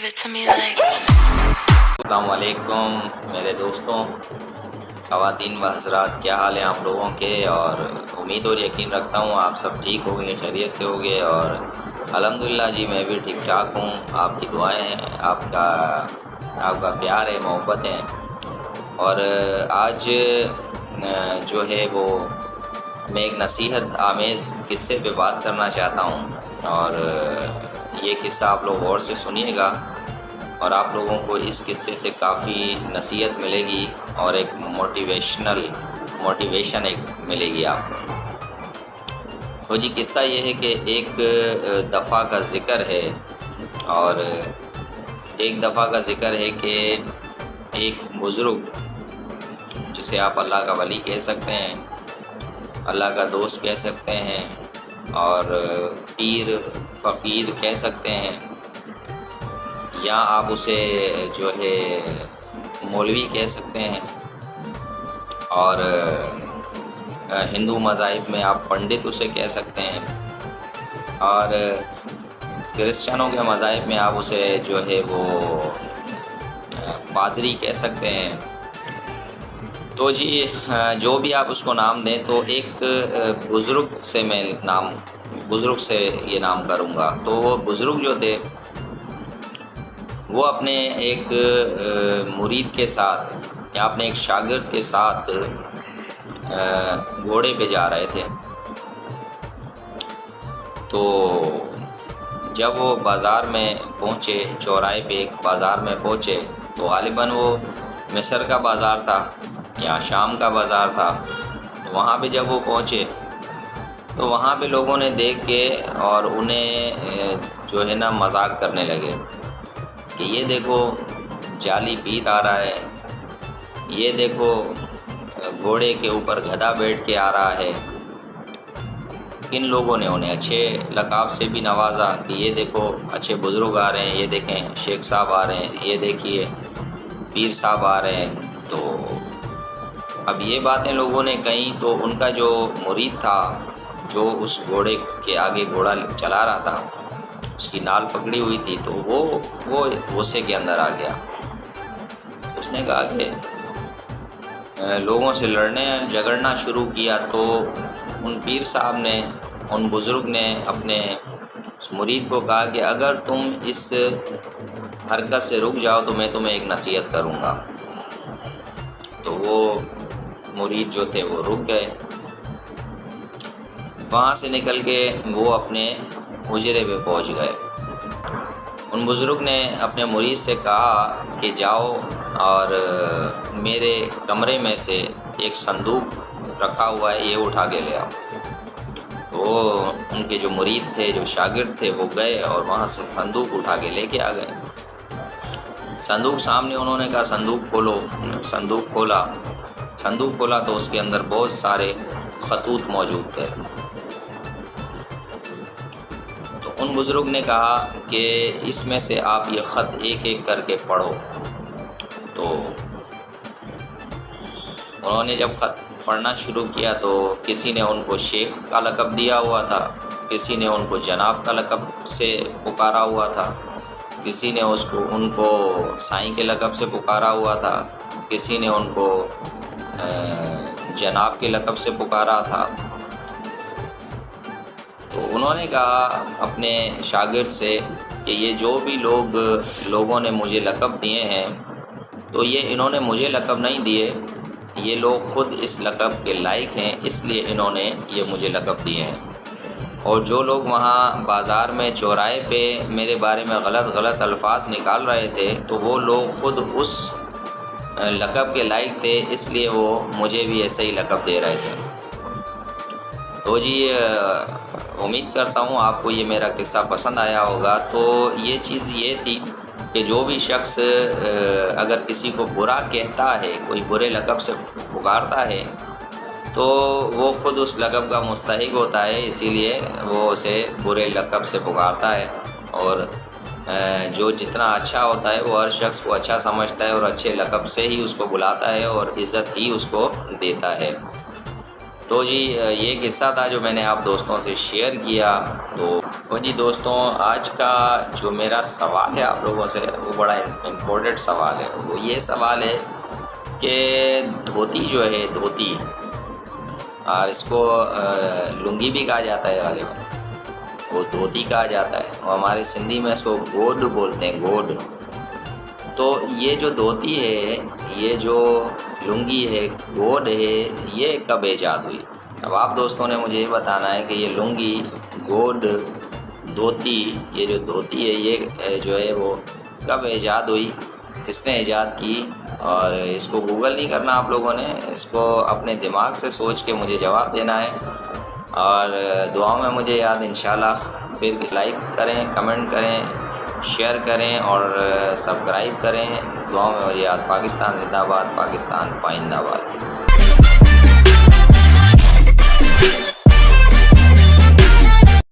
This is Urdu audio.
Give it to me like. السلام علیکم میرے دوستوں، خواتین و حضرات، کیا حال ہیں آپ لوگوں کے؟ اور امید اور یقین رکھتا ہوں آپ سب ٹھیک ہوں گے، خیریت سے ہوں گے، اور الحمدللہ جی میں بھی ٹھیک ٹھاک ہوں۔ آپ کی دعائیں ہیں، آپ کا پیار ہے، محبت ہیں۔ اور آج جو ہے وہ میں ایک نصیحت آمیز قصے پہ بات کرنا چاہتا ہوں، اور یہ قصہ آپ لوگ غور سے سنیے گا اور آپ لوگوں کو اس قصے سے کافی نصیحت ملے گی اور ایک موٹیویشن ایک ملے گی آپ کو۔ تو جی قصہ یہ ہے کہ ایک دفعہ کا ذکر ہے، اور ایک دفعہ کا ذکر ہے کہ ایک بزرگ، جسے آپ اللہ کا ولی کہہ سکتے ہیں، اللہ کا دوست کہہ سکتے ہیں، اور پیر فقیر کہہ سکتے ہیں، یا آپ اسے جو ہے مولوی کہہ سکتے ہیں، اور ہندو مذاہب میں آپ پنڈت اسے کہہ سکتے ہیں، اور کرسچنوں کے مذاہب میں آپ اسے جو ہے وہ پادری کہہ سکتے ہیں۔ تو جی جو بھی آپ اس کو نام دیں، تو ایک بزرگ سے میں یہ نام کروں گا۔ تو وہ بزرگ جو تھے وہ اپنے ایک مرید کے ساتھ یا اپنے ایک شاگرد کے ساتھ گھوڑے پہ جا رہے تھے۔ تو جب وہ بازار میں پہنچے، چوراہے پہ ایک بازار میں پہنچے، تو غالباً وہ مصر کا بازار تھا یا شام کا بازار تھا۔ تو وہاں پہ جب وہ پہنچے تو وہاں پہ لوگوں نے دیکھ کے اور انہیں جو ہے نا مذاق کرنے لگے کہ یہ دیکھو جعلی پیر آ رہا ہے، یہ دیکھو گھوڑے کے اوپر گدھا بیٹھ کے آ رہا ہے۔ ان لوگوں نے انہیں اچھے لقاب سے بھی نوازا کہ یہ دیکھو اچھے بزرگ آ رہے ہیں، یہ دیکھیں شیخ صاحب آ رہے ہیں، یہ دیکھیے پیر صاحب آ رہے ہیں۔ تو اب یہ باتیں لوگوں نے کہیں، تو ان کا جو مرید تھا، جو اس گھوڑے کے آگے گھوڑا چلا رہا تھا، اس کی نال پکڑی ہوئی تھی، تو وہ غصے کے اندر آ گیا۔ اس نے کہا کہ لوگوں سے جھگڑنا شروع کیا۔ تو ان پیر صاحب نے، ان بزرگ نے اپنے اس مرید کو کہا کہ اگر تم اس حرکت سے رک جاؤ تو میں تمہیں ایک نصیحت کروں گا۔ تو وہ مرید جو تھے وہ رک گئے۔ وہاں سے نکل کے وہ اپنے حجرے پہ پہنچ گئے۔ ان بزرگ نے اپنے مرید سے کہا کہ جاؤ اور میرے کمرے میں سے ایک صندوق رکھا ہوا ہے، یہ اٹھا کے لے آؤ۔ وہ ان کے جو مرید تھے، جو شاگرد تھے، وہ گئے اور وہاں سے صندوق اٹھا کے لے کے آ گئے۔ صندوق سامنے، انہوں نے کہا صندوق کھولو۔ صندوق کھولا تو اس کے اندر بہت سارے خطوط موجود تھے۔ تو ان بزرگ نے کہا کہ اس میں سے آپ یہ خط ایک ایک کر کے پڑھو۔ تو انہوں نے جب خط پڑھنا شروع کیا تو کسی نے ان کو شیخ کا لقب دیا ہوا تھا، کسی نے ان کو جناب کا لقب سے پکارا ہوا تھا، کسی نے ان کو سائیں کے لقب سے پکارا ہوا تھا، کسی نے ان کو جناب کے لقب سے پکارا تھا۔ تو انہوں نے کہا اپنے شاگرد سے کہ یہ جو بھی لوگوں نے مجھے لقب دیے ہیں، تو یہ انہوں نے مجھے لقب نہیں دیے، یہ لوگ خود اس لقب کے لائق ہیں، اس لیے انہوں نے یہ مجھے لقب دیے ہیں۔ اور جو لوگ وہاں بازار میں چوراہے پہ میرے بارے میں غلط الفاظ نکال رہے تھے، تو وہ لوگ خود اس لقب کے لائق تھے، اس لیے وہ مجھے بھی ایسے ہی لقب دے رہے تھے۔ تو جی امید کرتا ہوں آپ کو یہ میرا قصہ پسند آیا ہوگا۔ تو یہ چیز یہ تھی کہ جو بھی شخص اگر کسی کو برا کہتا ہے، کوئی برے لقب سے پکارتا ہے، تو وہ خود اس لقب کا مستحق ہوتا ہے، اسی لیے وہ اسے برے لقب سے پکارتا ہے۔ اور جو جتنا اچھا ہوتا ہے وہ ہر شخص کو اچھا سمجھتا ہے اور اچھے لقب سے ہی اس کو بلاتا ہے اور عزت ہی اس کو دیتا ہے۔ تو جی یہ قصہ تھا جو میں نے آپ دوستوں سے شیئر کیا۔ تو تو جی دوستوں، آج کا جو میرا سوال ہے آپ لوگوں سے وہ بڑا امپورٹنٹ سوال ہے۔ وہ یہ سوال ہے کہ دھوتی جو ہے، دھوتی، اور اس کو لنگی بھی کہا جاتا ہے غالباً، وہ دھوتی کہا جاتا ہے، اور ہمارے سندھی میں اس کو گوڈ بولتے ہیں، گوڈ۔ تو یہ جو دھوتی ہے، یہ جو لنگی ہے، گوڈ ہے، یہ کب ایجاد ہوئی؟ اب آپ دوستوں نے مجھے یہ بتانا ہے کہ یہ لنگی، گوڈ، دھوتی، یہ جو دھوتی ہے یہ جو ہے وہ کب ایجاد ہوئی، کس نے ایجاد کی؟ اور اس کو گوگل نہیں کرنا آپ لوگوں نے، اس کو اپنے دماغ سے سوچ کے مجھے جواب دینا ہے، اور دعاؤں میں مجھے یاد انشاءاللہ۔ پھر لائک کریں، کمنٹ کریں، شیئر کریں اور سبسکرائب کریں۔ دعاؤں میں مجھے یاد۔ پاکستان زندہ باد، پاکستان پائندہ باد۔